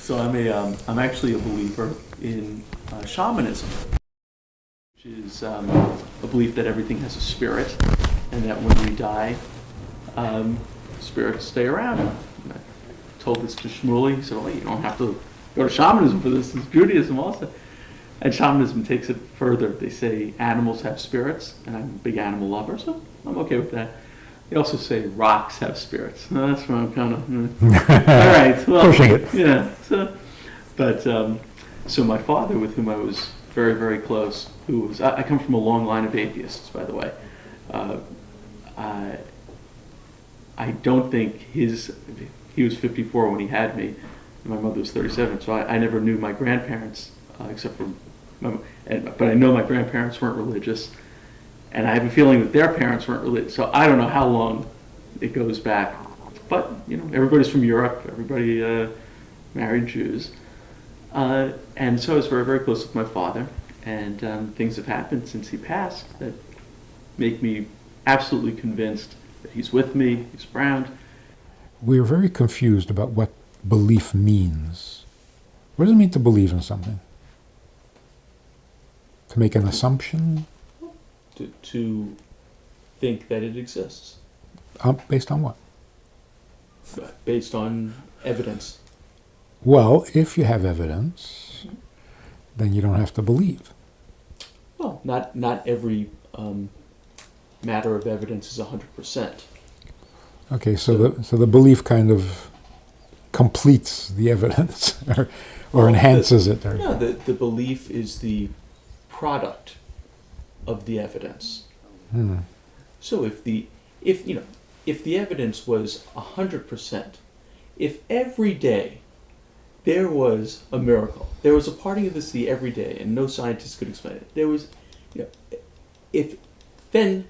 So I'm actually a believer in shamanism, which is a belief that everything has a spirit, and that when we die, spirits stay around. And I told this to Shmuley. He said, "Well, you don't have to go to shamanism for this. It's Judaism also." And shamanism takes it further. They say animals have spirits, and I'm a big animal lover, so I'm okay with that. They also say rocks have spirits. That's where I'm kind of all right. Well, pushing it. Yeah. So my father, with whom I was very, very close, who was I come from a long line of atheists, by the way. I don't think he was 54 when he had me, and my mother was 37. So I never knew my grandparents except for, but I know my grandparents weren't religious. And I have a feeling that their parents weren't religious, so I don't know how long it goes back. But, everybody's from Europe, everybody married Jews. And so I was very, very close with my father, and things have happened since he passed that make me absolutely convinced that he's with me, he's around. We're very confused about what belief means. What does it mean to believe in something? To make an assumption? To think that it exists. Based on what? Based on evidence. Well, if you have evidence, then you don't have to believe. Well, not every matter of evidence is 100%. Okay, so the belief kind of completes the evidence or enhances it. No, the belief is the product of the evidence. So if the evidence was 100%, if every day there was a miracle, there was a parting of the sea every day, and no scientist could explain it. There was, then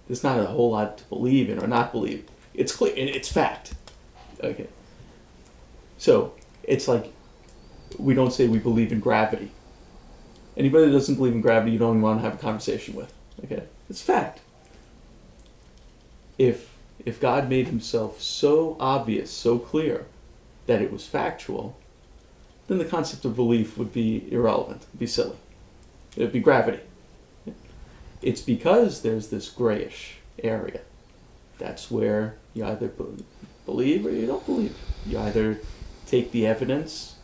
there's not a whole lot to believe in or not believe. It's clear, it's fact. Okay. So it's like we don't say we believe in gravity. Anybody that doesn't believe in gravity, you don't even want to have a conversation with. Okay, it's fact. If God made himself so obvious, so clear, that it was factual, then the concept of belief would be irrelevant. It'd be silly. It'd be gravity. It's because there's this grayish area. That's where you either believe or you don't believe. You either take the evidence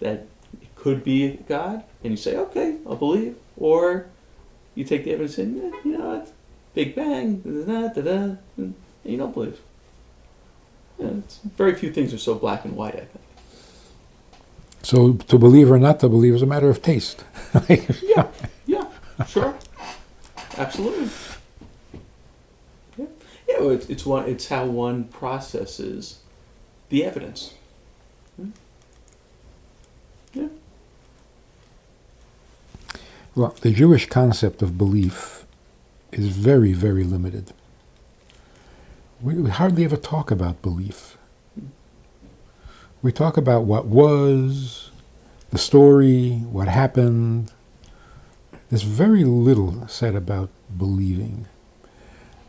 that it could be God, and you say, okay, I'll believe, or you take the evidence and you know what, Big Bang, and you don't believe. Very few things are so black and white, I think. So to believe or not to believe is a matter of taste. Yeah, sure, absolutely. It's how one processes the evidence. Yeah. Well, the Jewish concept of belief is very, very limited. We hardly ever talk about belief. We talk about what was, the story, what happened. There's very little said about believing.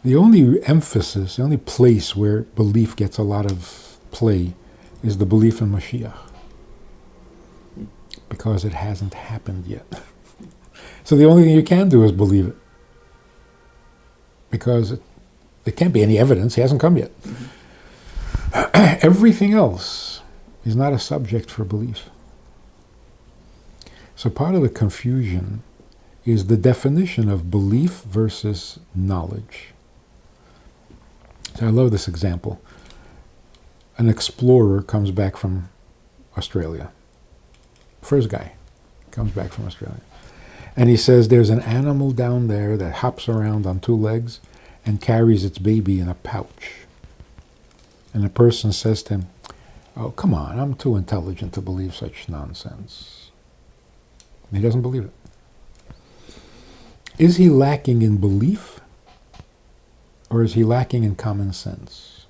The only emphasis, the only place where belief gets a lot of play is the belief in Mashiach, because it hasn't happened yet. So the only thing you can do is believe it, because there can't be any evidence. He hasn't come yet. Everything else is not a subject for belief. So part of the confusion is the definition of belief versus knowledge. So I love this example. An explorer comes back from Australia. First guy comes back from Australia. And he says there's an animal down there that hops around on two legs and carries its baby in a pouch. And the person says to him, oh, come on, I'm too intelligent to believe such nonsense. And he doesn't believe it. Is he lacking in belief, or is he lacking in common sense?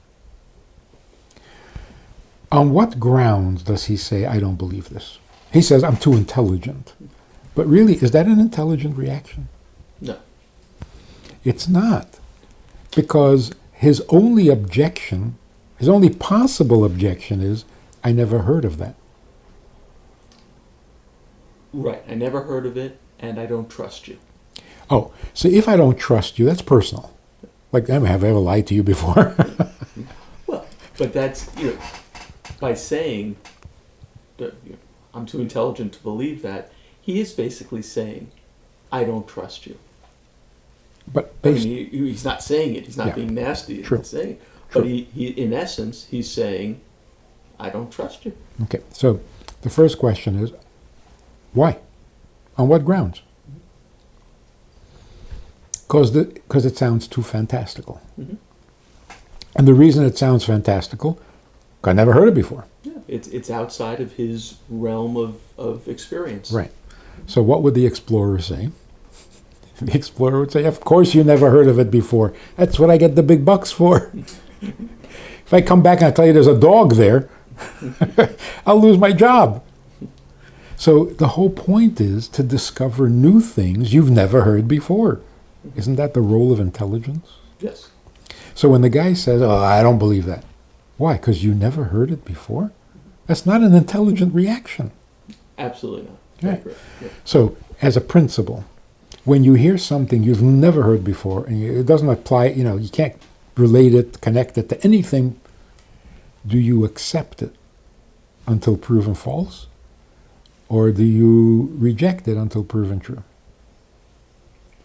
On what grounds does he say, I don't believe this? He says, I'm too intelligent. But really, is that an intelligent reaction? No. It's not. Because his only objection, his only possible objection is, I never heard of that. Right. I never heard of it, and I don't trust you. Oh, so if I don't trust you, that's personal. Like, have I ever lied to you before? Well, but that's, by saying that I'm too intelligent to believe that, he is basically saying, I don't trust you. But I mean, he's not saying it. He's not Yeah. being nasty. True. He's saying it. True. But he, in essence, he's saying, I don't trust you. Okay, so the first question is, why? On what grounds? Because it sounds too fantastical. Mm-hmm. And the reason it sounds fantastical, I never heard it before. Yeah, it's outside of his realm of experience. Right. So what would the explorer say? The explorer would say, of course you never heard of it before. That's what I get the big bucks for. If I come back and I tell you there's a dog there, I'll lose my job. So the whole point is to discover new things you've never heard before. Isn't that the role of intelligence? Yes. So when the guy says, oh, I don't believe that. Why? Because you never heard it before? That's not an intelligent reaction. Absolutely not. Right. Correct. Yeah. So as a principle, when you hear something you've never heard before, and it doesn't apply, you can't relate it, connect it to anything, do you accept it until proven false? Or do you reject it until proven true?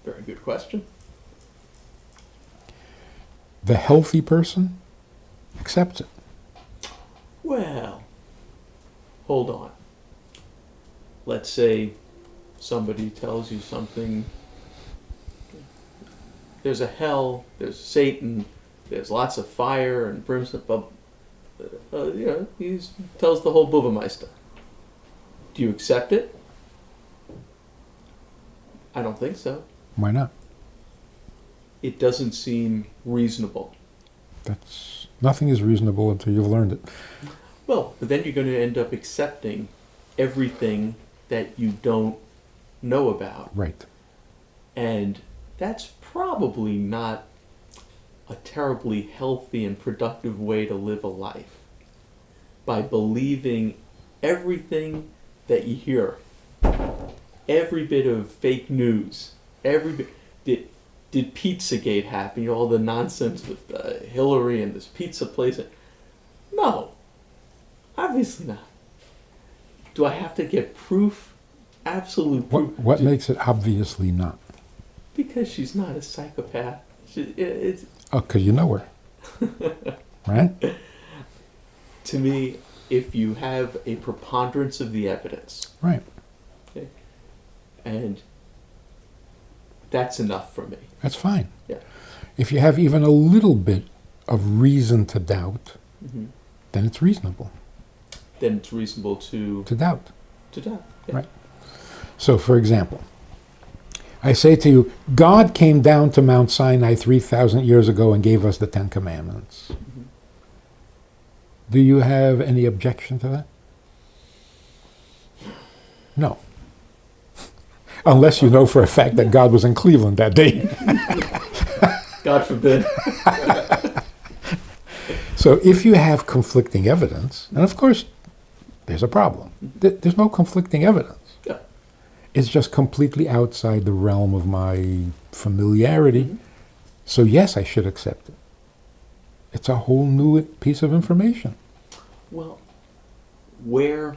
Very good question. The healthy person accepts it. Well, hold on. Let's say somebody tells you something. There's a hell, there's Satan, there's lots of fire and brimstone. He tells the whole Bubameister. Do you accept it? I don't think so. Why not? It doesn't seem reasonable. Nothing is reasonable until you've learned it. Well, but then you're going to end up accepting everything that you don't know about. Right. And that's probably not a terribly healthy and productive way to live a life. By believing everything that you hear, every bit of fake news, every bit. Did Pizzagate happen? All the nonsense with Hillary and this pizza place. No, obviously not. Do I have to get proof? Absolute proof. What makes it obviously not? Because she's not a psychopath. Oh, because you know her. Right? To me, if you have a preponderance of the evidence, Right. okay, and that's enough for me. That's fine. Yeah. If you have even a little bit of reason to doubt, then it's reasonable Then it's reasonable to doubt. doubt. Yeah. Right. So, for example, I say to you, God came down to Mount Sinai 3,000 years ago and gave us the Ten Commandments. Do you have any objection to that? No. Unless you know for a fact that God was in Cleveland that day. God forbid. So if you have conflicting evidence, and of course there's a problem. There's no conflicting evidence. Yeah. It's just completely outside the realm of my familiarity. So yes, I should accept it. It's a whole new piece of information. Well, where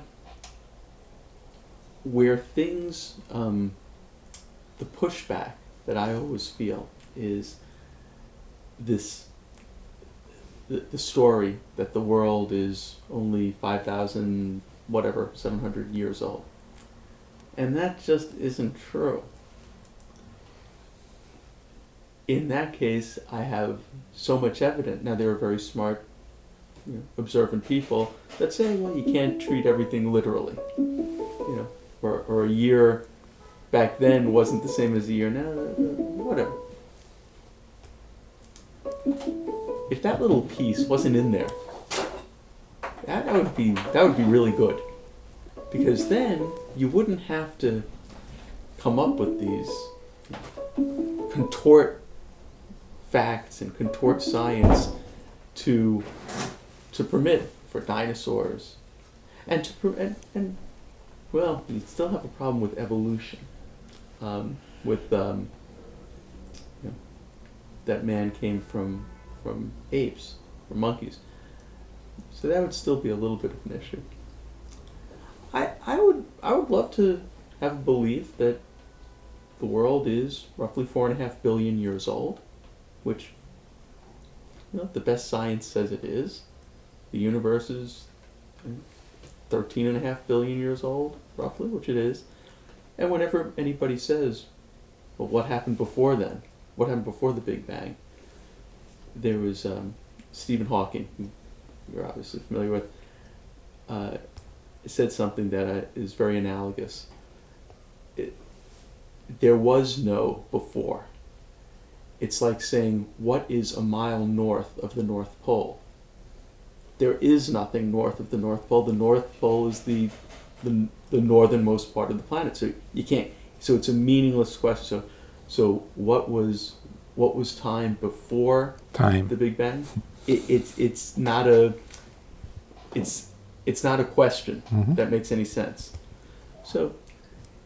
things, the pushback that I always feel is this, the story that the world is only 5,000, 700 years old. And that just isn't true. In that case, I have so much evidence. Now, there are very smart, observant people that say, well, you can't treat everything literally. Or a year back then wasn't the same as a year now. Whatever. If that little piece wasn't in there, that would be really good. Because then you wouldn't have to come up with these contort facts and contort science to permit for dinosaurs And well, you still have a problem with evolution. With you know, that man came from apes or monkeys, so that would still be a little bit of an issue. I would love to have a belief that the world is roughly 4.5 billion years old, which, the best science says it is. The universe is 13.5 billion years old, roughly, which it is. And whenever anybody says, well, what happened before then? What happened before the Big Bang? There was Stephen Hawking, who you're obviously familiar with, said something that is very analogous. There was no before. It's like saying, what is a mile north of the North Pole? There is nothing north of the North Pole. The North Pole is the northernmost part of the planet. So you can't. So it's a meaningless question. So what was time before Time. the Big Bang? It's not a question that makes any sense. So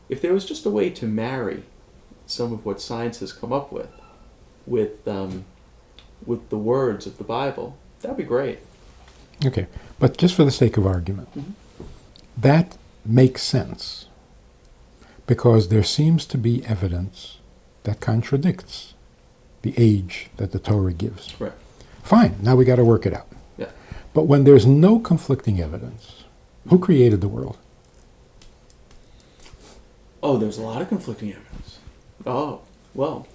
if there was just a way to marry some of what science has come up with the words of the Bible, that'd be great. Okay, but just for the sake of argument, that makes sense because there seems to be evidence that contradicts the age that the Torah gives. Right. Fine, now we got to work it out. Yeah. But when there's no conflicting evidence, who created the world? Oh, there's a lot of conflicting evidence. Oh, well,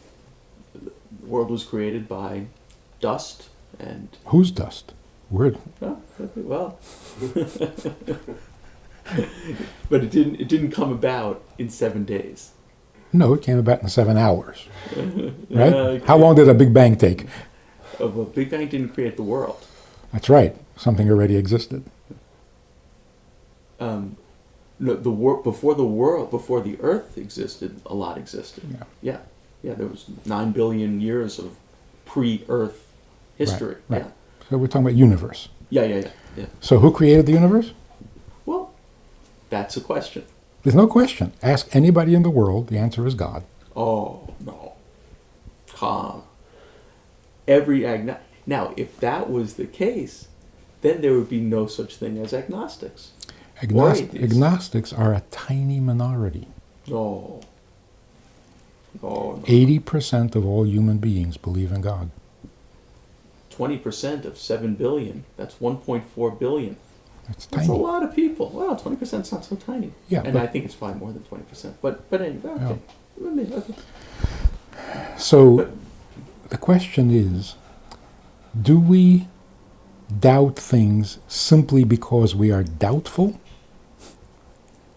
the world was created by dust and... Whose dust? Where? Well, but it didn't come about in 7 days. No, it came about in 7 hours. Right? Okay. How long did a Big Bang take? Well, Big Bang didn't create the world. That's right. Something already existed. No, before the Earth existed, a lot existed. Yeah. There was 9 billion years of pre-Earth history. Right. So we're talking about universe. Yeah. So who created the universe? Well, that's a question. There's no question. Ask anybody in the world, the answer is God. Oh no, calm. Now, if that was the case, then there would be no such thing as agnostics. Agnostics are a tiny minority. No. 80% of all human beings believe in God. 20% of 7 billion. That's 1.4 billion. That's That's tiny. a lot of people. Well, 20% is not so tiny. Yeah, and but- I think it's probably more than 20%. But anyway, okay. So the question is, do we doubt things simply because we are doubtful?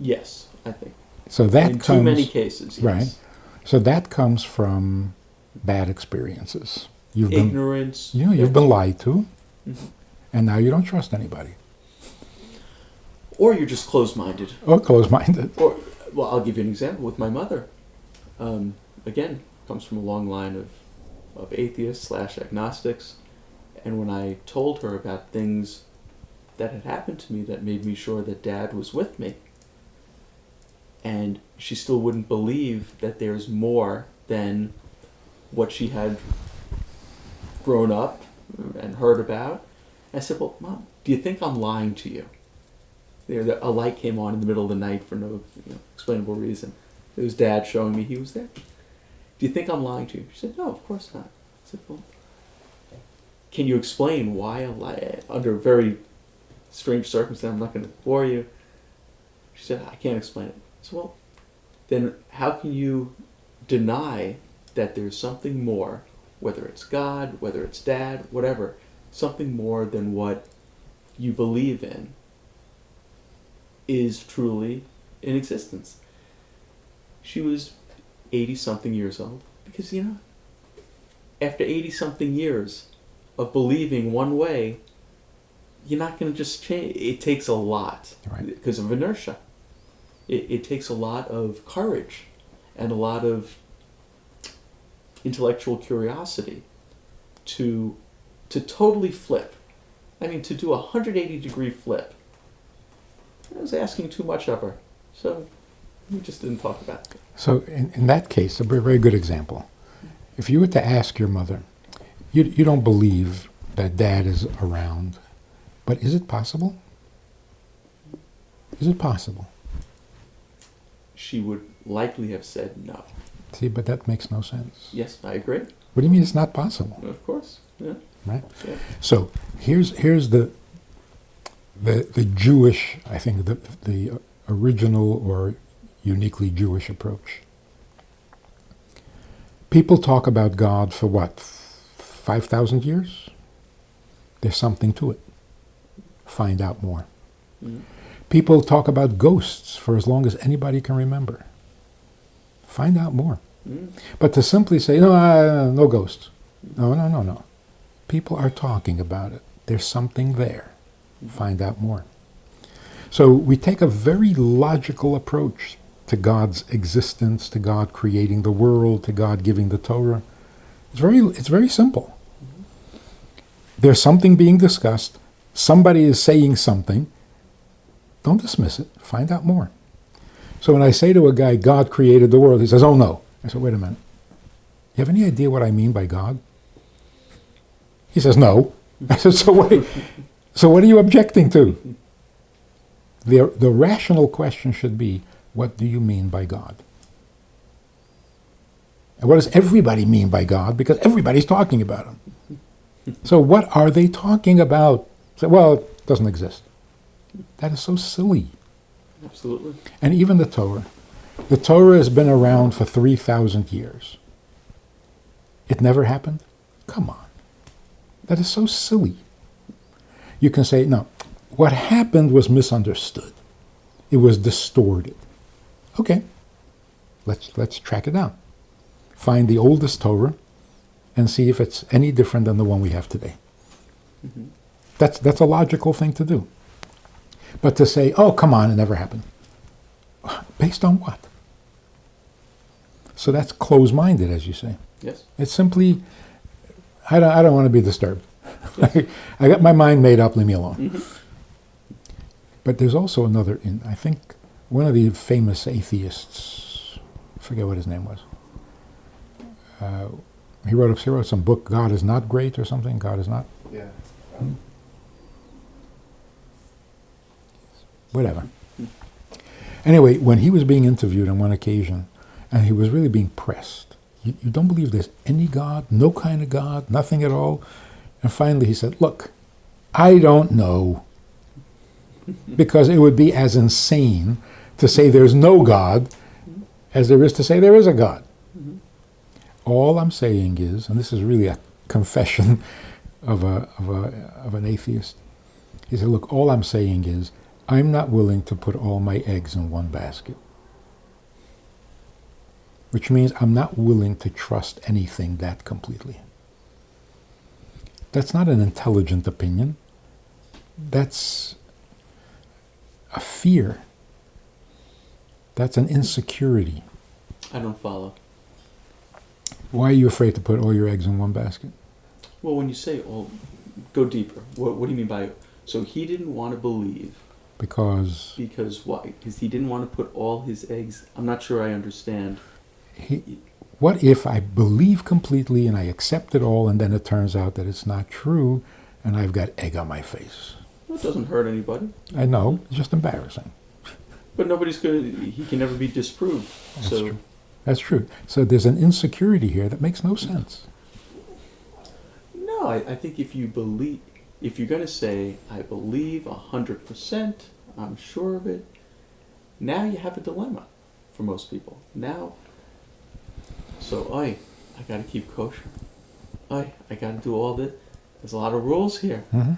Yes, I think. So that In comes too many cases, yes. right. So that comes from bad experiences. Ignorance. You've been lied to, Mhm. and now you don't trust anybody. Or you're just closed-minded. Or closed-minded. Or, well, I'll give you an example with my mother. Again, comes from a long line of atheists / agnostics. And when I told her about things that had happened to me that made me sure that Dad was with me, and she still wouldn't believe that there's more than what she had grown up and heard about. I said, well, Mom, do you think I'm lying to you? A light came on in the middle of the night for no explainable reason. It was Dad showing me he was there. Do you think I'm lying to you? She said, no, of course not. I said, well, can you explain why I lie under very strange circumstances? I'm not going to bore you. She said, I can't explain it. I said, well, then how can you deny that there's something more, whether it's God, whether it's Dad, whatever, something more than what you believe in is truly in existence? She was 80-something years old because, after 80-something years of believing one way, you're not going to just change. It takes a lot because of inertia. It takes a lot of courage and a lot of intellectual curiosity to totally flip. I mean, to do a 180-degree flip I was asking too much of her. So we just didn't talk about it. So in that case, a very, very good example. If you were to ask your mother, you don't believe that dad is around, but is it possible? Is it possible? She would likely have said no. See, but that makes no sense. Yes, I agree. What do you mean it's not possible? Of course. Yeah. Right? Yeah. So here's the Jewish, I think, the original or uniquely Jewish approach. People talk about God for what, 5,000 years? There's something to it. Find out more. Mm. People talk about ghosts for as long as anybody can remember. Find out more. Mm. But to simply say, no, no ghosts. No. People are talking about it. There's something there. Find out more. So we take a very logical approach to God's existence, to God creating the world, to God giving the Torah. It's very simple. There's something being discussed. Somebody is saying something. Don't dismiss it. Find out more. So when I say to a guy, God created the world, he says, oh no. I said, wait a minute. You have any idea what I mean by God? He says, no. I said, so what are you objecting to? The rational question should be, what do you mean by God? And what does everybody mean by God? Because everybody's talking about him. So what are they talking about? So, well, it doesn't exist. That is so silly. Absolutely. And even the Torah. The Torah has been around for 3,000 years. It never happened? Come on. That is so silly. You can say, no, what happened was misunderstood. It was distorted. Okay, let's track it down. Find the oldest Torah and see if it's any different than the one we have today. Mm-hmm. That's a logical thing to do. But to say, oh, come on, it never happened. Based on what? So that's close-minded, as you say. Yes. It's simply, I don't want to be disturbed. Yes. I got my mind made up, leave me alone. Mm-hmm. But there's also another, I think, one of the famous atheists, I forget what his name was. He wrote some book, God is not great or something. God is not. Yeah. Whatever. Anyway, when he was being interviewed on one occasion, and he was really being pressed, you don't believe there's any God, no kind of God, nothing at all? And finally he said, look, I don't know. Because it would be as insane to say there's no God as there is to say there is a God. Mm-hmm. All I'm saying is, and this is really a confession of an atheist, he said, look, all I'm saying is, I'm not willing to put all my eggs in one basket. Which means I'm not willing to trust anything that completely. That's not an intelligent opinion. That's a fear. That's an insecurity. I don't follow. Why are you afraid to put all your eggs in one basket? Well, when you say all, go deeper. What do you mean by, so he didn't want to believe. Because Why? Because he didn't want to put all his eggs, I'm not sure I understand. What if I believe completely and I accept it all and then it turns out that it's not true and I've got egg on my face? Well, it doesn't hurt anybody. I know, it's just embarrassing. But he can never be disproved. That's so true. That's true. So there's an insecurity here that makes no sense. No, I think if you're going to say, I believe 100%, I'm sure of it, now you have a dilemma for most people. Now, so I got to keep kosher. I got to do all this. There's a lot of rules here. Mm-hmm.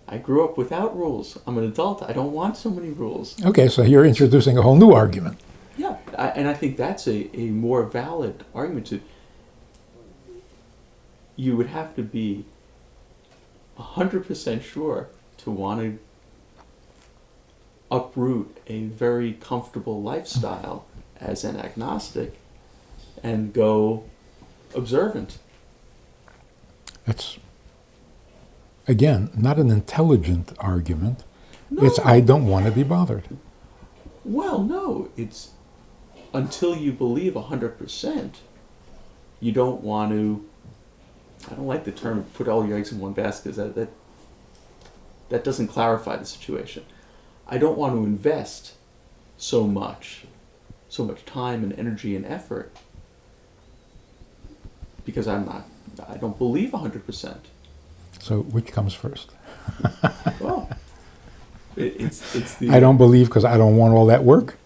I grew up without rules. I'm an adult. I don't want so many rules. Okay, so you're introducing a whole new argument. Yeah, and I think that's a more valid argument. You would have to be 100% sure to want to uproot a very comfortable lifestyle as an agnostic and go observant. That's, again, not an intelligent argument, It's I don't want to be bothered. Well, no, it's until you believe 100%, you don't want to. I don't like the term "put all your eggs in one basket." That doesn't clarify the situation. I don't want to invest so much time and energy and effort because I don't believe 100%. So which comes first? Well, it's the I don't believe because I don't want all that work,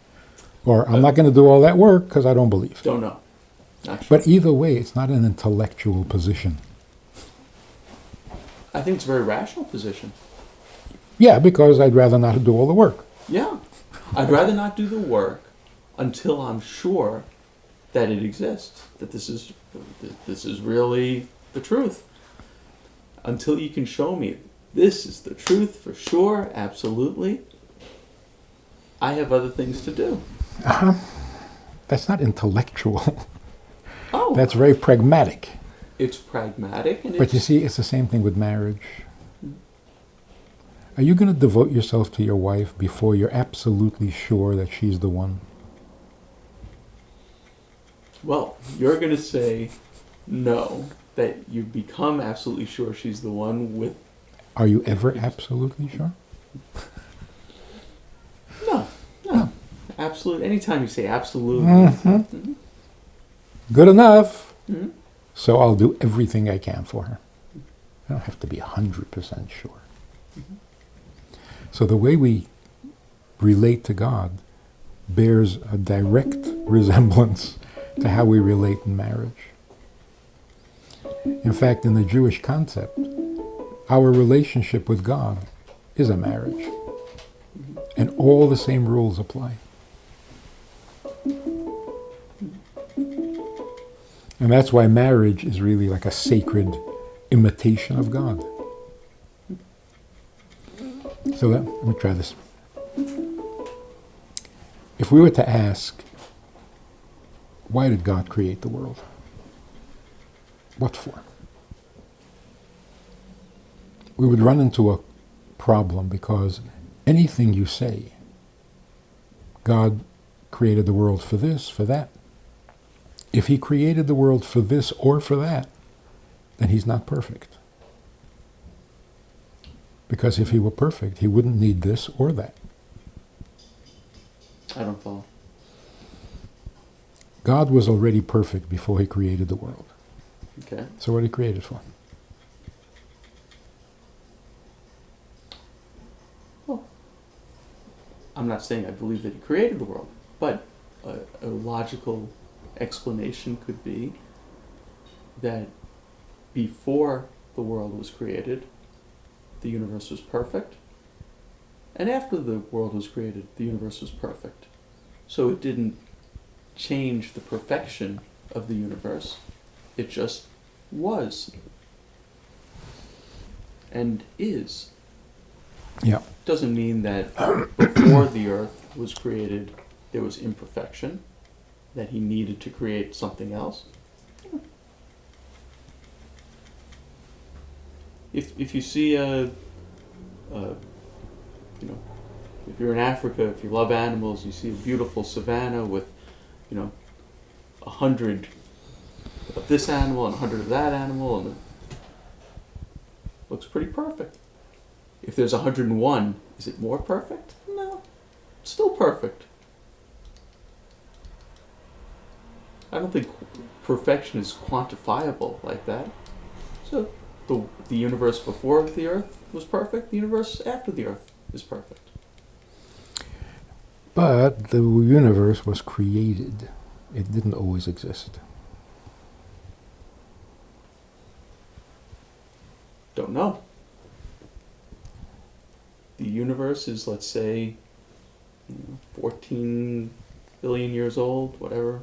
or I'm not going to do all that work because I don't believe. don't know. Not sure. But either way, it's not an intellectual position. I think it's a very rational position. Yeah, because I'd rather not do all the work. Yeah, I'd rather not do the work until I'm sure that it exists, that this is really the truth. Until you can show me this is the truth for sure, absolutely, I have other things to do. That's not intellectual. Oh, That's very pragmatic. it's pragmatic, and But you see, it's the same thing with marriage. Are you going to devote yourself to your wife before you're absolutely sure that she's the one? well, you're going to say no, that you become absolutely sure she's the one with. Are you ever absolutely sure? No, absolute. Anytime you say absolutely, Mm-hmm. Good enough. Mhm. So I'll do everything I can for her. I don't have to be 100% sure. So the way we relate to God bears a direct resemblance to how we relate in marriage. In fact, in the Jewish concept, our relationship with God is a marriage. And all the same rules apply. And that's why marriage is really like a sacred imitation of God. So let me try this. If we were to ask, why did God create the world? What for? We would run into a problem because anything you say, God created the world for this, for that. If he created the world for this or for that, then he's not perfect. Because if he were perfect, he wouldn't need this or that. I don't follow. God was already perfect before he created the world. Okay. So what did he create it for? Well, I'm not saying I believe that he created the world, but a logical explanation could be that before the world was created, the universe was perfect, and after the world was created, the universe was perfect. So it didn't change the perfection of the universe, it just was and is. Yeah. Doesn't mean that before the earth was created there was imperfection, that he needed to create something else. If you see if you're in Africa, if you love animals, you see a beautiful savanna with 100 of this animal and 100 of that animal, and it looks pretty perfect. If there's 101, is it more perfect? No, it's still perfect. I don't think perfection is quantifiable like that. So the universe before the earth was perfect, the universe after the earth is perfect. But the universe was created. It didn't always exist. Don't know. The universe is, let's say, 14 billion years old, whatever.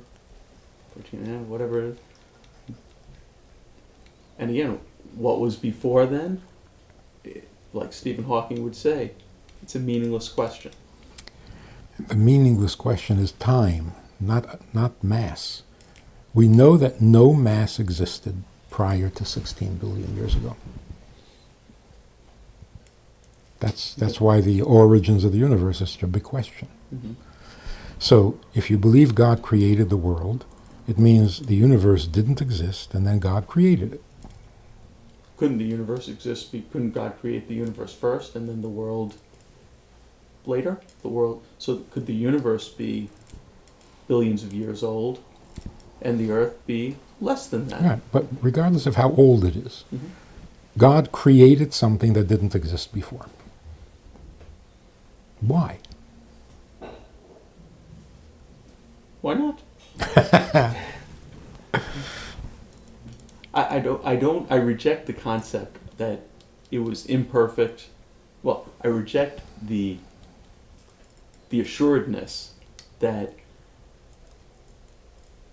14, whatever it is. And again, what was before then? Like Stephen Hawking would say, it's a meaningless question. The meaningless question is time, not mass. We know that no mass existed prior to 16 billion years ago. That's why the origins of the universe is such a big question. Mm-hmm. So if you believe God created the world, it means the universe didn't exist and then God created it. Couldn't the universe exist? Couldn't God create the universe first and then the world later? So could the universe be billions of years old and the Earth be less than that? Right, but regardless of how old it is, Mm-hmm. God created something that didn't exist before. Why? Why not? I reject the concept that it was imperfect. Well, I reject the assuredness that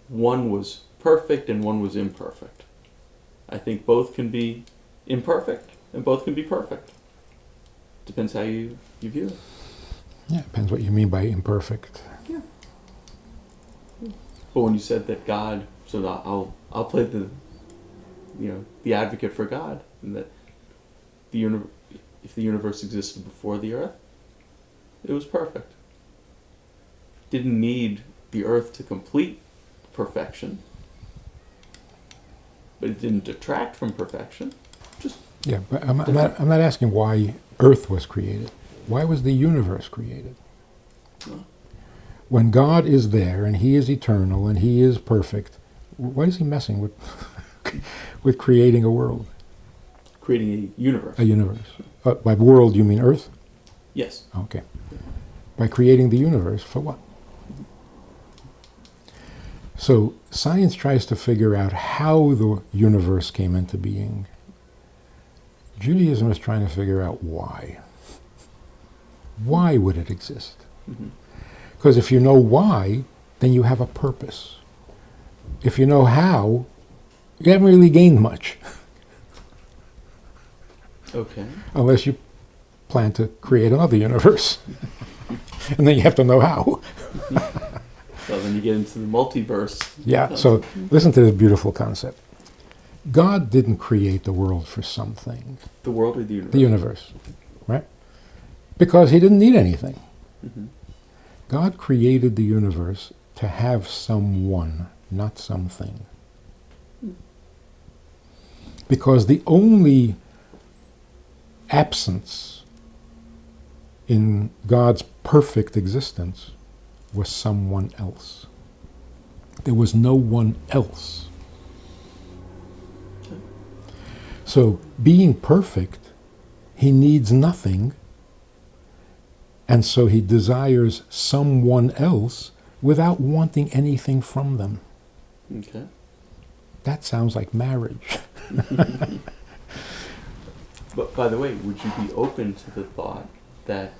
one was perfect and one was imperfect. I think both can be imperfect and both can be perfect. Depends how you view it. Yeah, depends what you mean by imperfect. Yeah. But when you said that God, so I'll play the advocate for God, and that if the universe existed before the Earth, it was perfect. Didn't need the Earth to complete perfection, but it didn't detract from perfection. Just Yeah, but I'm not asking why Earth was created. Why was the universe created? no. When God is there and He is eternal and He is perfect, why is He messing with with creating a world, Creating a universe. a universe? By world, you mean Earth? Yes. Okay. By creating the universe, for what? So science tries to figure out how the universe came into being. Judaism is trying to figure out why. Why would it exist? Mm-hmm. Because if you know why, then you have a purpose. If you know how, you haven't really gained much. Okay. Unless you plan to create another universe. And then you have to know how. Well, then you get into the multiverse. Yeah, so listen to this beautiful concept. God didn't create the world for something. The world or the universe? The universe, right? Because He didn't need anything. Mm-hmm. God created the universe to have someone, not something. Because the only absence in God's perfect existence was someone else. There was no one else. So, being perfect, He needs nothing, and so He desires someone else without wanting anything from them. Okay. That sounds like marriage. But by the way, would you be open to the thought that,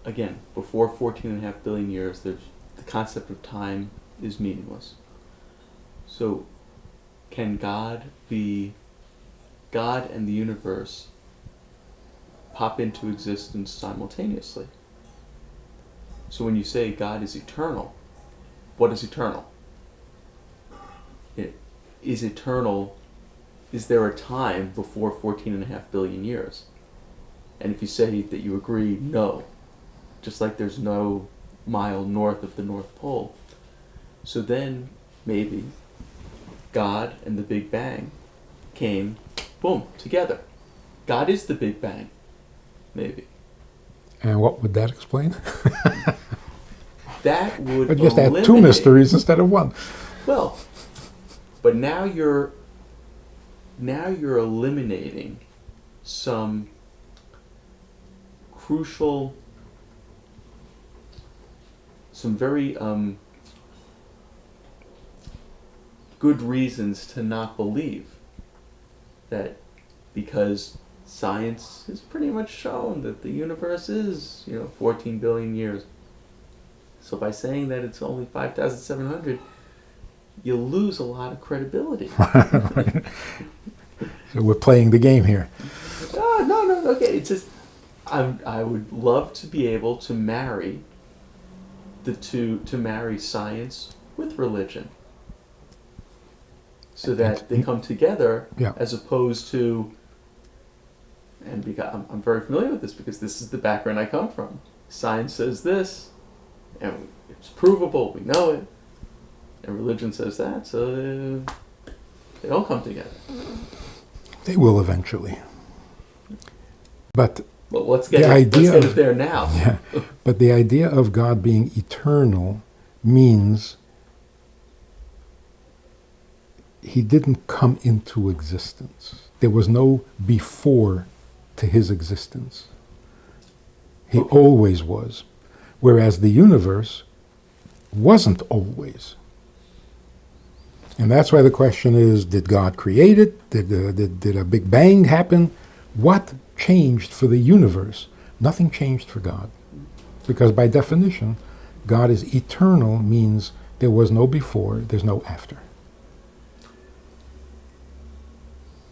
again, before 14.5 billion years, the concept of time is meaningless. So, can God and the universe pop into existence simultaneously? So when you say God is eternal, what is eternal? It is eternal. Is there a time before 14.5 billion years? And if you say that you agree, no. Just like there's no mile north of the North Pole. So then, maybe, God and the Big Bang came, boom, together. God is the Big Bang. Maybe. And what would that explain? That would But just eliminate... add two mysteries instead of one. Well, but now you're eliminating some crucial, some very good reasons to not believe that, because science has pretty much shown that the universe is, 14 billion years. So by saying that it's only 5,700, you lose a lot of credibility. So we're playing the game here. No, okay. It's just, I would love to be able to marry to marry science with religion, so that they come together, Yeah. as opposed to, and because I'm very familiar with this because this is the background I come from. Science says this, and it's provable, we know it, and religion says that, so they don't come together. They will eventually. But Well, let's get it there now. Yeah, but the idea of God being eternal means he didn't come into existence. There was no before to his existence. He always was. Whereas the universe wasn't always. And that's why the question is, did God create it? Did a Big Bang happen? What changed for the universe? Nothing changed for God. Because by definition, God is eternal means there was no before, there's no after.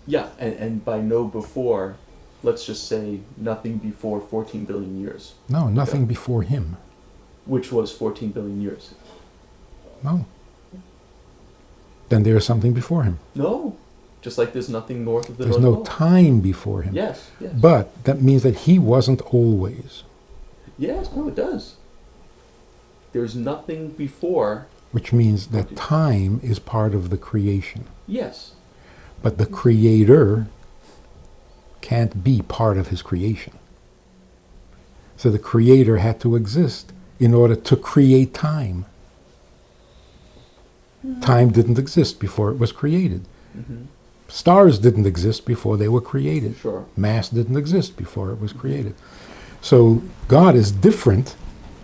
Yeah, and by no before, let's just say nothing before 14 billion years. No, nothing before him. Which was 14 billion years. No. Then there is something before him. No. Just like there's nothing north of the There's North no Pole. time before him. Yes, yes. But that means that he wasn't always. Yes, no, it does. There's nothing before. Which means that time is part of the creation. Yes. But the creator can't be part of his creation. So the creator had to exist in order to create time. Time didn't exist before it was created. Mm-hmm. Stars didn't exist before they were created. Sure. Mass didn't exist before it was created. So God is different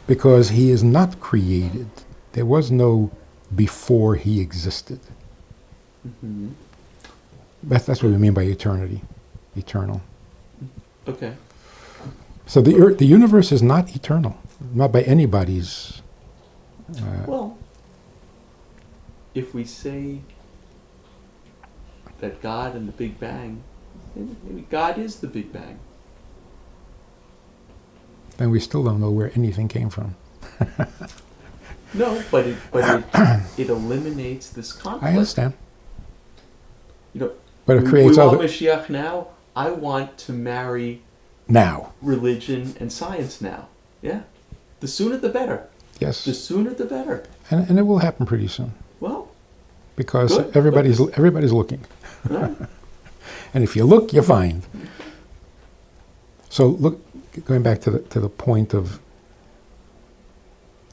because he is not created. There was no before he existed. Mm-hmm. That's what we mean by eternity. Eternal. Okay. So the universe is not eternal. Not by anybody's... Well, if we say that God and the Big Bang, maybe God is the Big Bang. then we still don't know where anything came from. No, but it eliminates this conflict. I understand. You know, But it creates we want other... Mashiach now. I want to marry Now. religion and science now. Yeah. The sooner the better. Yes. The sooner the better. And it will happen pretty soon. Well, Because good, everybody's looking. right. And if you look, you find. So look, going back to the point of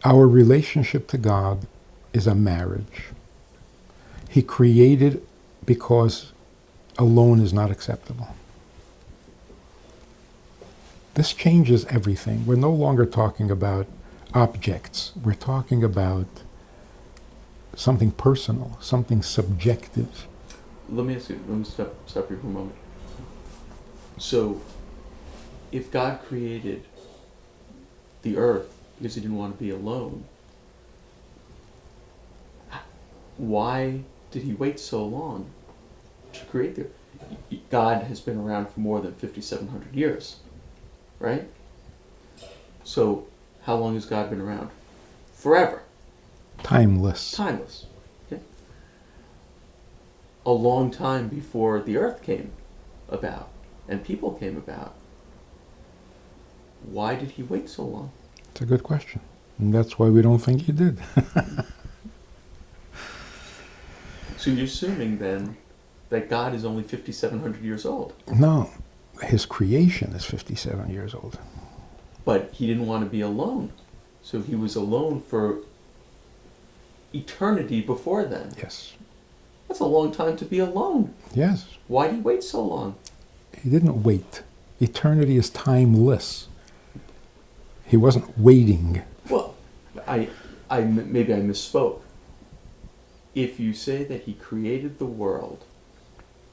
our relationship to God is a marriage. He created because alone is not acceptable. This changes everything. We're no longer talking about objects. We're talking about something personal, something subjective. Let me ask you, let me stop you for a moment. So, if God created the earth because he didn't want to be alone, why did he wait so long to create the earth? God has been around for more than 5,700 years, right? So, how long has God been around? Forever. Timeless. Timeless. Okay? A long time before the earth came about and people came about. Why did he wait so long? It's a good question. And that's why we don't think he did. So you're assuming then that God is only 5,700 years old. No, his creation is 57 years old. But he didn't want to be alone. So he was alone for eternity before then. Yes. That's a long time to be alone. Yes. Why did he wait so long? He didn't wait. Eternity is timeless. He wasn't waiting. Well, maybe I misspoke. If you say that he created the world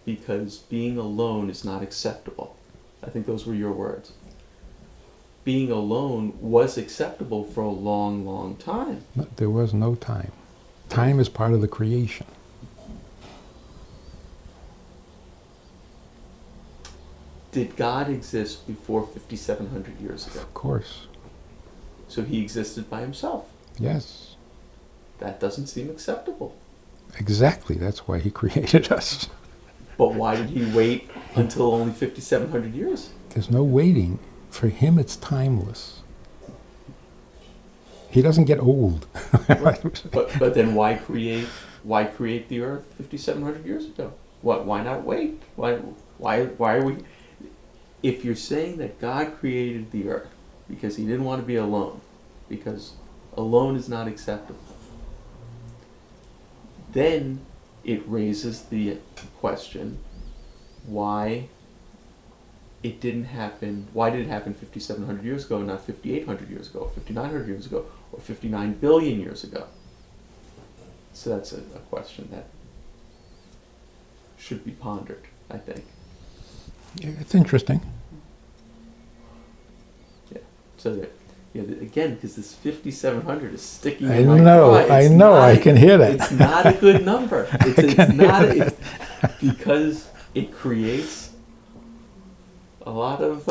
because being alone is not acceptable, I think those were your words. Being alone was acceptable for a long, long time. No, there was no time. Time is part of the creation. Did God exist before 5,700 years ago? Of course. So he existed by himself. Yes. That doesn't seem acceptable. Exactly. That's why he created us. But why did he wait until only 5,700 years. There's no waiting. For him, it's timeless. He doesn't get old. But then why create the Earth 5,700 years ago? Why not wait? Why are we? If you're saying that God created the Earth because He didn't want to be alone, because alone is not acceptable, then it raises the question: why it didn't happen? Why did it happen 5,700 years ago, and not 5,800 years ago, or 5,900 years ago, or 59 billion years ago? So that's a question that should be pondered, I think. It's interesting. Yeah. So that, again, because this 5,700 is sticking I in my know, craw. I know, I can hear that. It's not a good number. It's not because it creates a lot of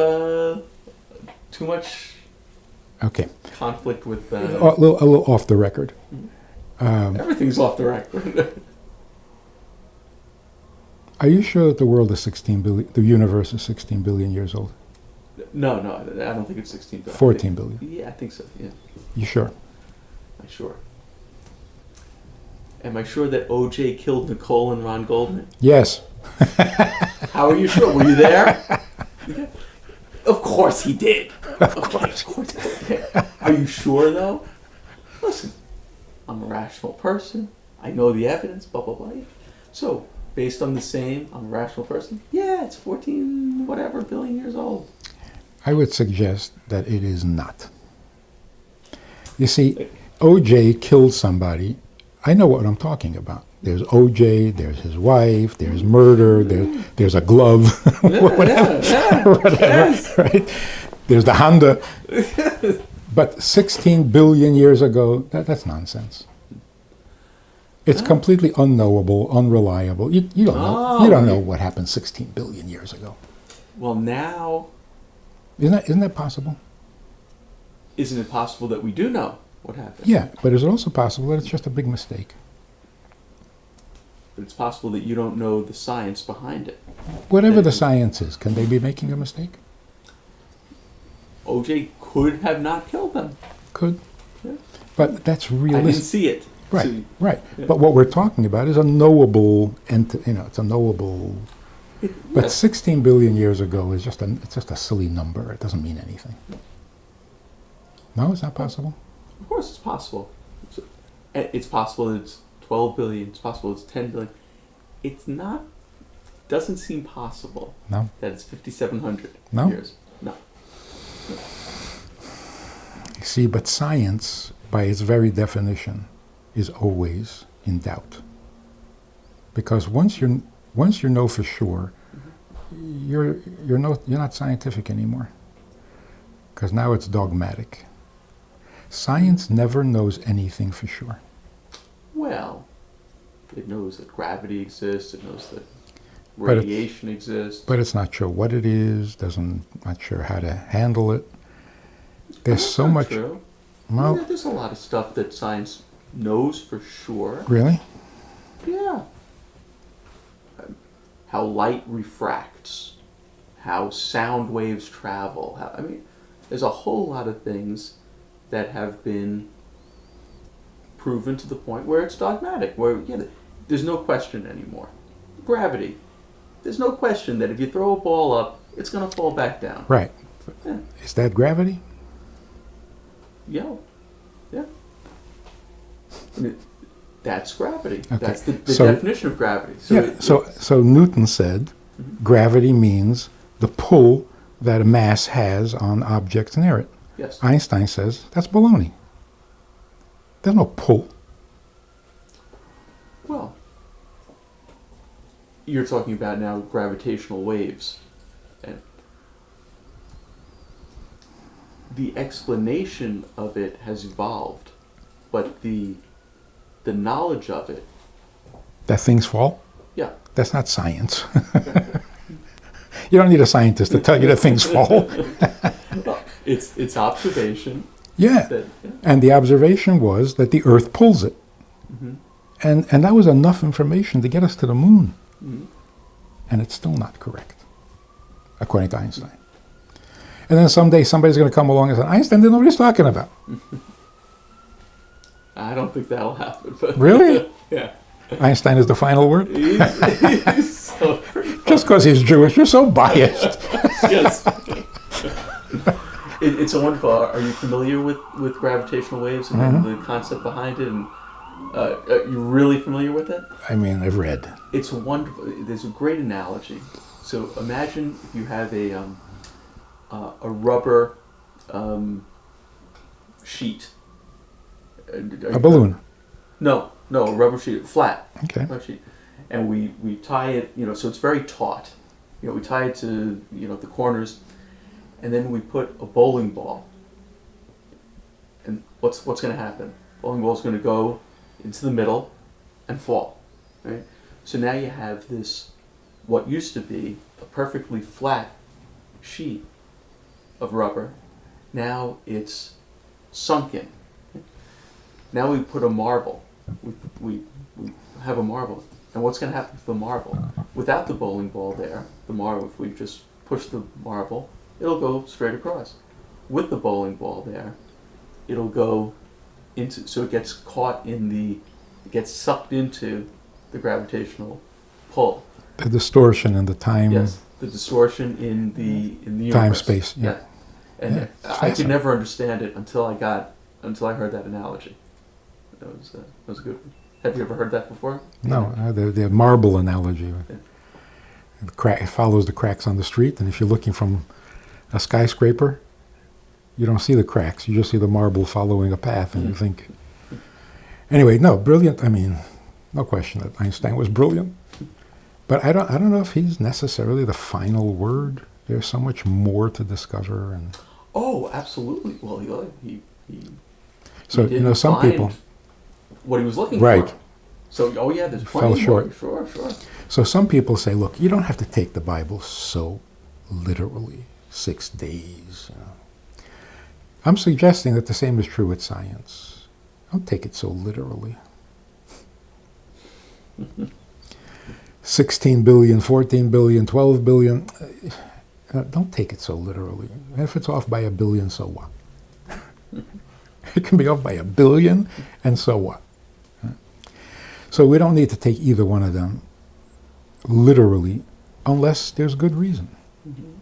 too much Okay. conflict with. A little off the record. Everything's off the record. Are you sure that the world is 16 billion, the universe is 16 billion years old? No, I don't think it's 16 billion. 14 billion. Yeah, I think so. Yeah, You sure? I'm sure. Am I sure that O.J. killed Nicole and Ron Goldman? Yes. How are you sure? Were you there? Of course he did. Of course. Okay. Are you sure though? Listen, I'm a rational person. I know the evidence. Blah blah blah. So based on the same, I'm a rational person. Yeah, it's 14 whatever billion years old. I would suggest that it is not. You see, O.J. killed somebody. I know what I'm talking about. There's O.J., there's his wife, there's murder, there's a glove, whatever, Yes. right? There's the Honda. But 16 billion years ago, that's nonsense. It's completely unknowable, unreliable. You don't know. You don't know what happened 16 billion years ago. Well, now, Isn't that possible? isn't it possible that we do know what happened? Yeah, but is it also possible that it's just a big mistake? But it's possible that you don't know the science behind it. Whatever the science is, can they be making a mistake? O.J. could have not killed them. Could. Yeah. But that's I didn't realistic. see it. Right, So, right. yeah. But what we're talking about is a knowable, it's a knowable. But yes. 16 billion years ago is it's just a silly number. It doesn't mean anything. No, it's not possible. Of course it's possible. It's possible it's 12 billion. It's possible it's 10 billion. It's not, doesn't seem possible No, that it's 5,700 No? years. No. you see, but science, by its very definition, is always in doubt. Because once you know for sure, you're not scientific anymore. Because now it's dogmatic. Science never knows anything for sure. Well, it knows that gravity exists. It knows that But radiation exists. But it's not sure what it is, not sure how to handle it. There's That's so not much. True. Well, Yeah, there's a lot of stuff that science knows for sure. really? Yeah. How light refracts, how sound waves travel. There's a whole lot of things that have been proven to the point where it's dogmatic, where there's no question anymore. Gravity. There's no question that if you throw a ball up, it's going to fall back down. Right. Yeah. Is that gravity? Yeah. That's gravity. Okay. That's the So- definition of gravity. So Newton said gravity means the pull that a mass has on objects near it. Yes. Einstein says that's baloney. There's no pull. Well, you're talking about now gravitational waves. And the explanation of it has evolved, but the knowledge of it, That things fall? yeah. That's not science. You don't need a scientist to tell you that things fall. Well, it's observation. Yeah. That, And the observation was that the Earth pulls it. Mhm. And that was enough information to get us to the moon. Mhm. And it's still not correct. according to Einstein. And then someday somebody's going to come along and say, Einstein didn't know what he's talking about. I don't think that'll happen. But Really? Yeah. Einstein is the final word? He's so Just because he's Jewish, you're so biased. Yes. It's a wonderful. Are you familiar with gravitational waves and the concept behind it? And you're really familiar with it? I mean, I've read. It's wonderful. There's a great analogy. So imagine if you have a rubber sheet. A balloon. No, a rubber sheet, flat. Okay. Rubber sheet. And we tie it, so it's very taut. We tie it to, the corners, and then we put a bowling ball. And what's going to happen? Bowling ball's going to go into the middle and fall, right? So now you have this, what used to be a perfectly flat sheet of rubber. Now it's sunken. Now we put a marble. We have a marble. And what's going to happen to the marble? Without the bowling ball there, the marble, if we just push the marble, it'll go straight across. With the bowling ball there, it'll go into, so it gets caught it gets sucked into the gravitational pull. The distortion in the time. Yes, the distortion in the universe. Time space. Yeah. And Yeah, I could fascinating. never understand it until I heard that analogy. That was a good one. Have you ever heard that before? No, the marble analogy. Yeah. It follows the cracks on the street, and if you're looking from a skyscraper, you don't see the cracks. You just see the marble following a path, and you think. Anyway, no, brilliant. I mean, no question that Einstein was brilliant, but I don't know if he's necessarily the final word. There's so much more to discover, and Oh, absolutely. Well, he so didn't some find people. what he was looking Right. for. So, there's Fell plenty more. short. Sure. So some people say, look, you don't have to take the Bible so literally. 6 days. I'm suggesting that the same is true with science. Don't take it so literally. 16 billion, 14 billion, 12 billion. Don't take it so literally. And if it's off by a billion, so what? It can be off by a billion, and so what? So we don't need to take either one of them literally unless there's good reason.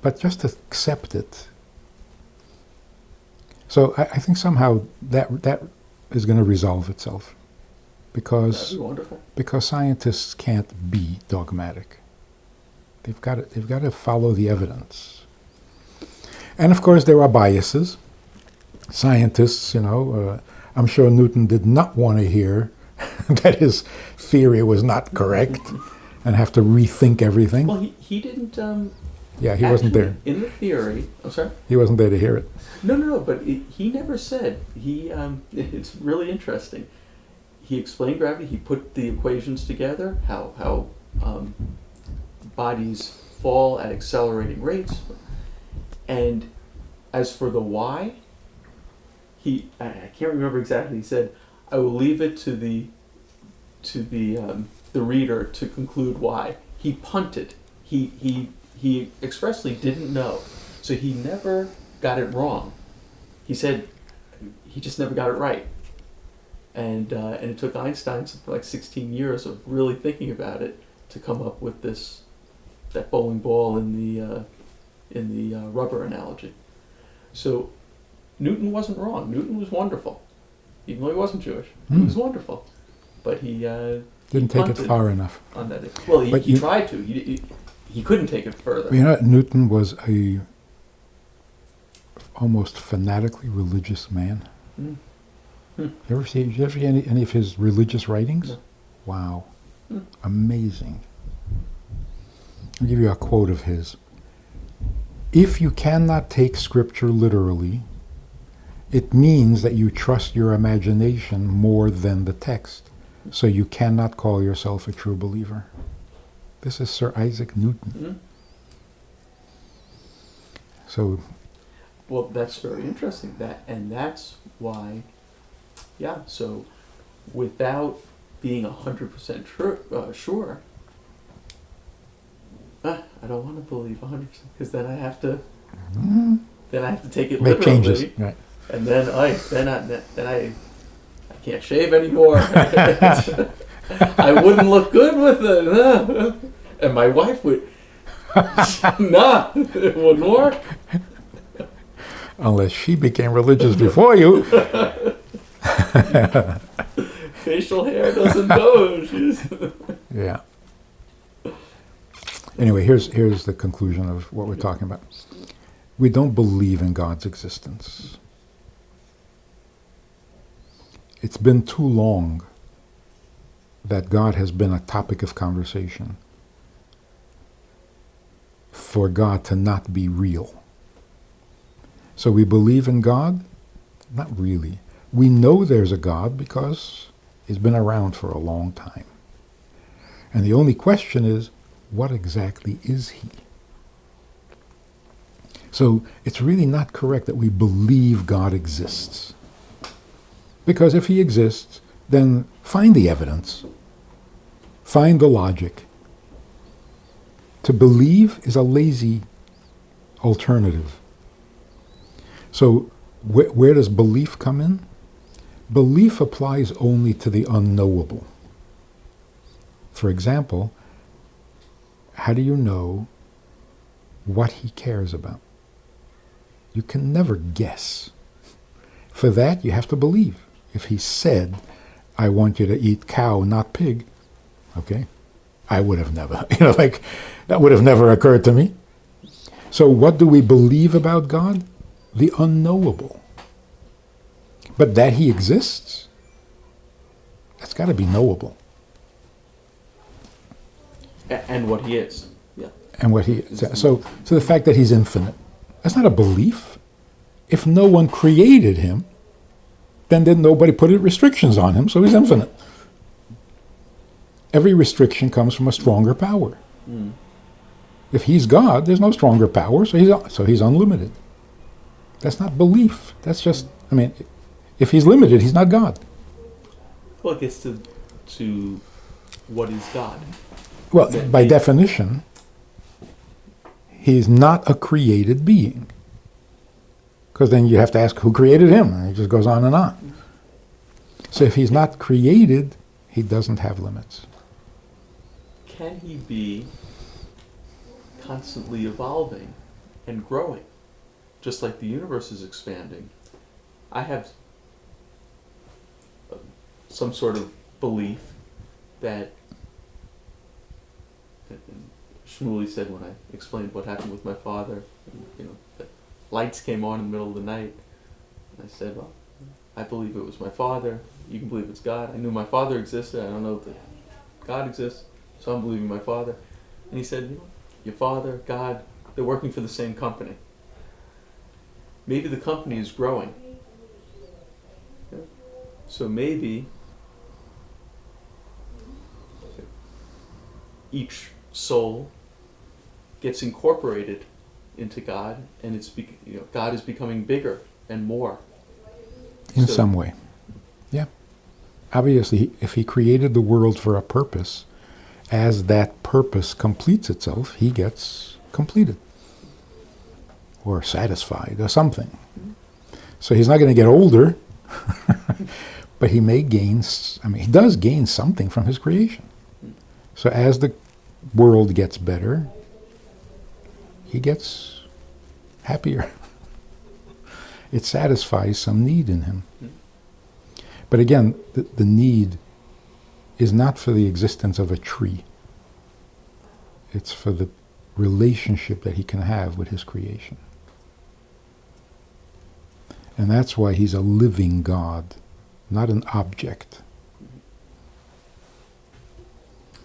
But just accept it. So I think somehow that is going to resolve itself, That'd be wonderful. because scientists can't be dogmatic. They've got to follow the evidence. And of course there are biases. Scientists, I'm sure Newton did not want to hear that his theory was not correct and have to rethink everything. Well, he didn't. Yeah, he wasn't actually, there. in the theory. I'm sorry. He wasn't there to hear it. No. But he never said. It's really interesting. He explained gravity. He put the equations together. How bodies fall at accelerating rates. And as for the why, I can't remember exactly. He said, "I will leave it to the reader to conclude why." He punted. He expressly didn't know, so he never got it wrong. He said he just never got it right, and it took Einstein something like 16 years of really thinking about it to come up with that bowling ball in the rubber analogy. So Newton wasn't wrong. Newton was wonderful, even though he wasn't Jewish. He was wonderful, but he Didn't take it punted far enough. on that. Well, But he tried to. He couldn't take it further. Newton was a almost fanatically religious man. Mm. You ever see any of his religious writings? No. Wow. Amazing. I'll give you a quote of his. If you cannot take Scripture literally, it means that you trust your imagination more than the text, so you cannot call yourself a true believer. This is Sir Isaac Newton. Mm-hmm. So, Well, that's very interesting. That's why, yeah. So, without being 100% sure, I don't want to believe 100% because then I have to take it Make literally, changes. Right. and then I can't shave anymore. I wouldn't look good with it, and my wife would. Nah, it wouldn't work. Unless she became religious before you. Facial hair doesn't go. Yeah. Anyway, here's the conclusion of what we're talking about. We don't believe in God's existence. It's been too long that God has been a topic of conversation for God to not be real. So we believe in God? Not really. We know there's a God because he's been around for a long time. And the only question is, what exactly is he? So it's really not correct that we believe God exists. Because if he exists, then find the evidence. Find the logic. To believe is a lazy alternative. So where does belief come in? Belief applies only to the unknowable. For example, how do you know what he cares about? You can never guess. For that, you have to believe. If he said, I want you to eat cow, not pig, okay, I would have never, that would have never occurred to me. So what do we believe about God? The unknowable. But that he exists, that's got to be knowable. And what he is. Yeah. And what he so the fact that he's infinite, that's not a belief. If no one created him, then nobody put restrictions on him, so he's infinite. Every restriction comes from a stronger power. Mm. If he's God, there's no stronger power, so he's unlimited. That's not belief. That's just, if he's limited, he's not God. Well, it gets to what is God. Well, by definition, he's not a created being. Because then you have to ask who created him, and it just goes on and on. So if he's not created, he doesn't have limits. Can he be constantly evolving and growing, just like the universe is expanding? I have some sort of belief that Shmuley said when I explained what happened with my father, that lights came on in the middle of the night. And I said, well, I believe it was my father. You can believe it's God. I knew my father existed. I don't know that God exists, so I'm believing my father. And he said, your father, God, they're working for the same company. Maybe the company is growing. Yeah. So maybe each soul gets incorporated into God, and God is becoming bigger and more. In some way. Yeah. Obviously, if he created the world for a purpose, as that purpose completes itself, he gets completed. Or satisfied, or something. So he's not going to get older, but he may gain, he does gain something from his creation. So as the world gets better, he gets happier. It satisfies some need in him. But again, the need is not for the existence of a tree. It's for the relationship that he can have with his creation. And that's why he's a living God, not an object.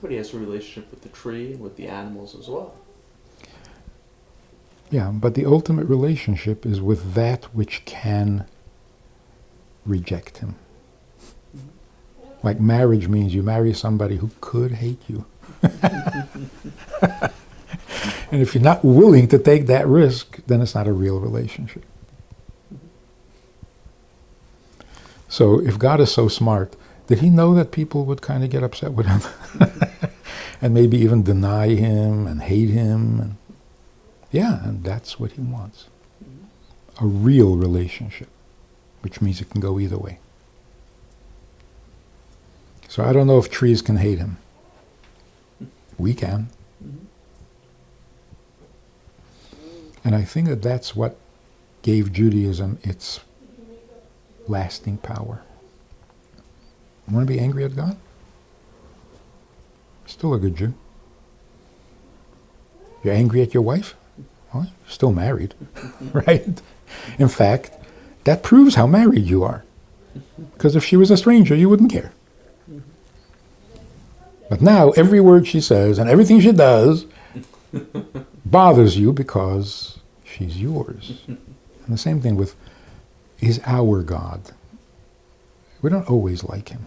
But he has a relationship with the tree and with the animals as well. Yeah, but the ultimate relationship is with that which can reject him. Like marriage means you marry somebody who could hate you. And if you're not willing to take that risk, then it's not a real relationship. So if God is so smart, did he know that people would kind of get upset with him? and maybe even deny him and hate him. And yeah, and that's what he wants. A real relationship, which means it can go either way. So I don't know if trees can hate him. We can. And I think that that's what gave Judaism its lasting power. You want to be angry at God? Still a good Jew. You're angry at your wife? Well, you're still married, right? In fact, that proves how married you are. Because if she was a stranger, you wouldn't care. But now, every word she says and everything she does bothers you because she's yours. And the same thing with, he's our God. We don't always like him.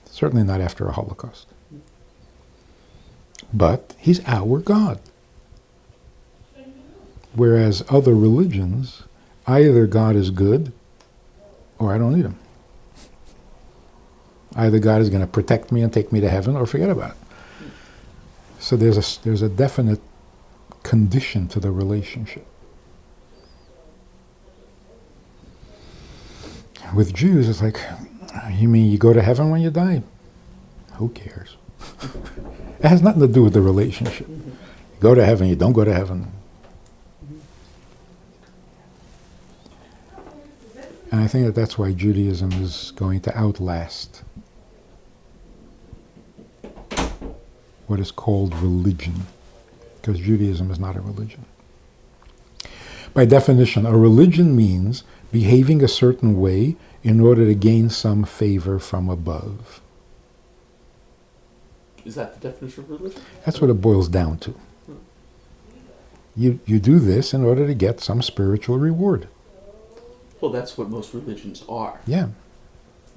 Certainly not after a Holocaust. But he's our God. Whereas other religions, either God is good or I don't need him. Either God is going to protect me and take me to heaven or forget about it. So there's a definite condition to the relationship. With Jews, it's like, you mean you go to heaven when you die? Who cares? It has nothing to do with the relationship. You go to heaven, you don't go to heaven. And I think that that's why Judaism is going to outlast what is called religion, because Judaism is not a religion. By definition, a religion means behaving a certain way in order to gain some favor from above. Is that the definition of religion? That's what it boils down to. You do this in order to get some spiritual reward. Well, that's what most religions are. Yeah.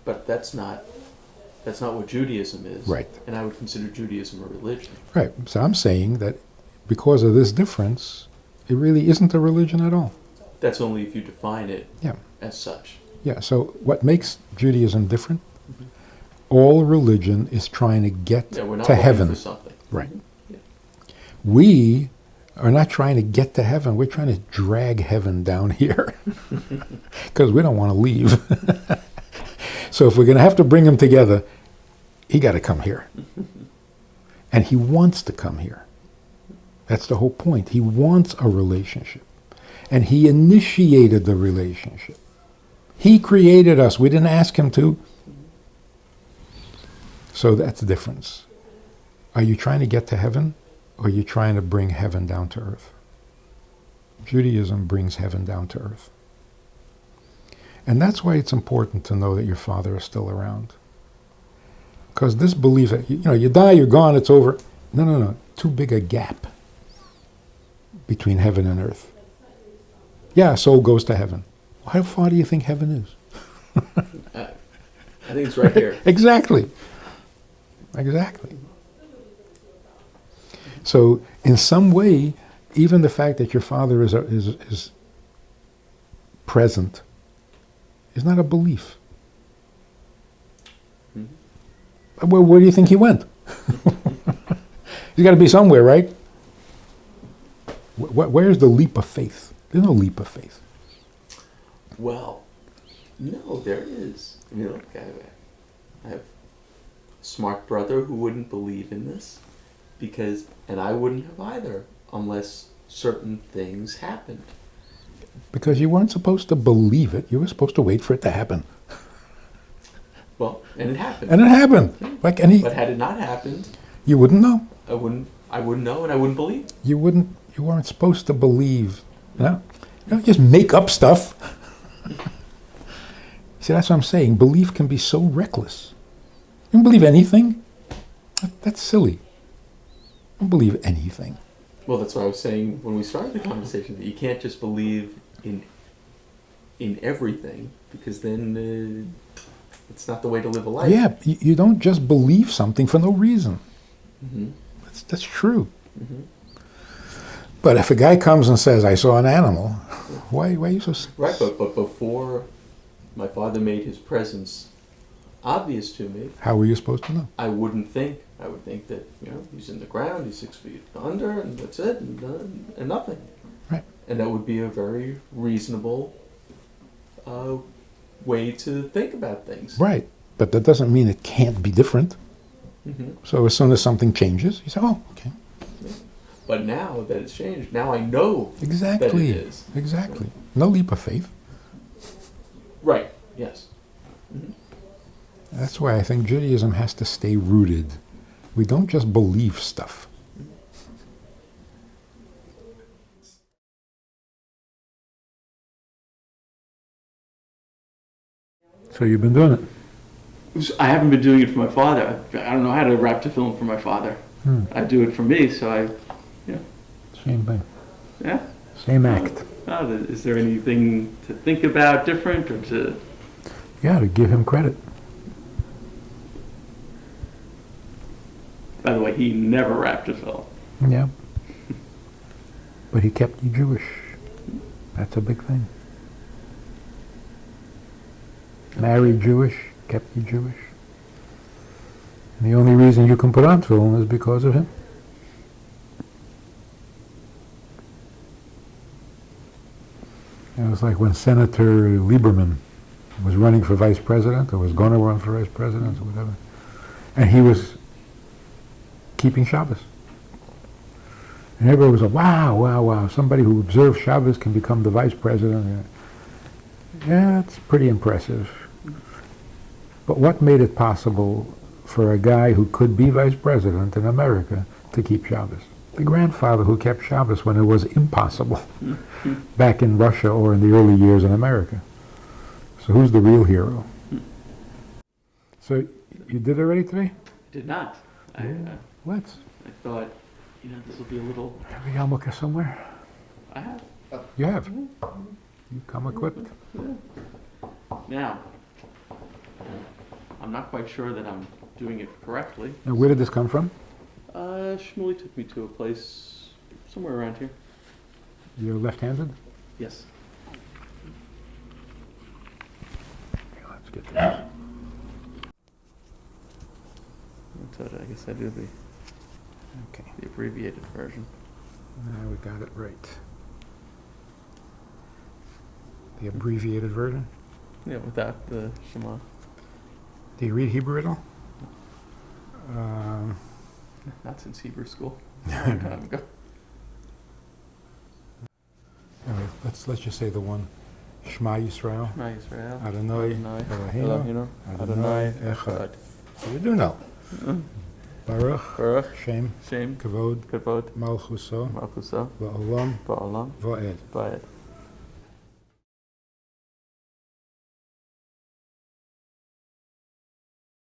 But that's not what Judaism is. Right. And I would consider Judaism a religion. Right. So I'm saying that because of this difference, it really isn't a religion at all. That's only if you define it Yeah. as such. Yeah. So what makes Judaism different? All religion is trying to get Yeah, we're not to looking heaven. for something. Right. Yeah. We are not trying to get to heaven. We're trying to drag heaven down here because we don't want to leave. So if we're going to have to bring him together, he got to come here. And he wants to come here. That's the whole point. He wants a relationship. And he initiated the relationship. He created us. We didn't ask him to. So that's the difference. Are you trying to get to heaven, or are you trying to bring heaven down to earth? Judaism brings heaven down to earth. And that's why it's important to know that your Father is still around. Because this belief that, you die, you're gone, it's over. No. Too big a gap between heaven and earth. Yeah, a soul goes to heaven. How far do you think heaven is? I think it's right here. Exactly. So, in some way, even the fact that your Father is present is not a belief. Well, where do you think he went? He's got to be somewhere, right? Where's the leap of faith? There's no leap of faith. Well, no, there is. I mean, look, I have a smart brother who wouldn't believe in this, and I wouldn't have either, unless certain things happened. Because you weren't supposed to believe it. You were supposed to wait for it to happen. Well, and it happened. And it happened. But had it not happened, you wouldn't know. I wouldn't know, and I wouldn't believe. You weren't supposed to believe. No. You don't just make up stuff. See, that's what I'm saying. Belief can be so reckless. You don't believe anything? That's silly. Don't believe anything. Well, that's what I was saying when we started the conversation, that you can't just believe in everything, because then it's not the way to live a life. Yeah, you don't just believe something for no reason. Mm-hmm. That's true. Mm-hmm. But if a guy comes and says, I saw an animal, why are you so... Right, but before my father made his presence obvious to me, How were you supposed to know? I wouldn't think. I would think that, he's in the ground, he's 6 feet under, and that's it, and nothing. Right. And that would be a very reasonable way to think about things. Right. But that doesn't mean it can't be different. Hmm. So as soon as something changes, you say, oh, okay. But now that it's changed, now I know Exactly. that it is. Exactly. No leap of faith. Right, yes. Hmm. That's why I think Judaism has to stay rooted. We don't just believe stuff. So you've been doing it. I haven't been doing it for my father. I don't know how to wrap tefillin for my father. I do it for me, so Same thing. yeah. Same act. Is there anything to think about different, or to? Yeah, to give him credit. By the way, he never wrapped tefillin. Yeah. But he kept you Jewish. That's a big thing. Married Jewish, kept you Jewish. And the only reason you can put on tefillin is because of him. It was like when Senator Lieberman was running for vice president, or was going to run for vice president, or whatever, and he was keeping Shabbos. And everybody was like, wow, wow, wow, somebody who observes Shabbos can become the vice president. Yeah, that's pretty impressive. But what made it possible for a guy who could be vice president in America to keep Shabbos? The grandfather who kept Shabbos when it was impossible back in Russia or in the early years in America. So who's the real hero? So you did it already today? Did not. Let's. I thought, this will be a little. Have a yarmulke somewhere? I have. You have. You come equipped. Now, I'm not quite sure that I'm doing it correctly. Now, where did this come from? Shmuley took me to a place somewhere around here. You're left-handed? Yes. Let's get this. I guess I do Okay. the abbreviated version. Now we got it right. The abbreviated version? Yeah, without the Shema. Do you read Hebrew at all? Not since Hebrew school. A long time ago. All right, let's just say the one. Shema Yisrael. Shema Yisrael. Adonai Eloheinu. Adonai Echad. So you do know. Baruch. Baruch. Shem. Shem. Kavod. Kavod. Malchuso. Malchuso. Va'olam. Ba'olam. Va'ed. Ba'ed.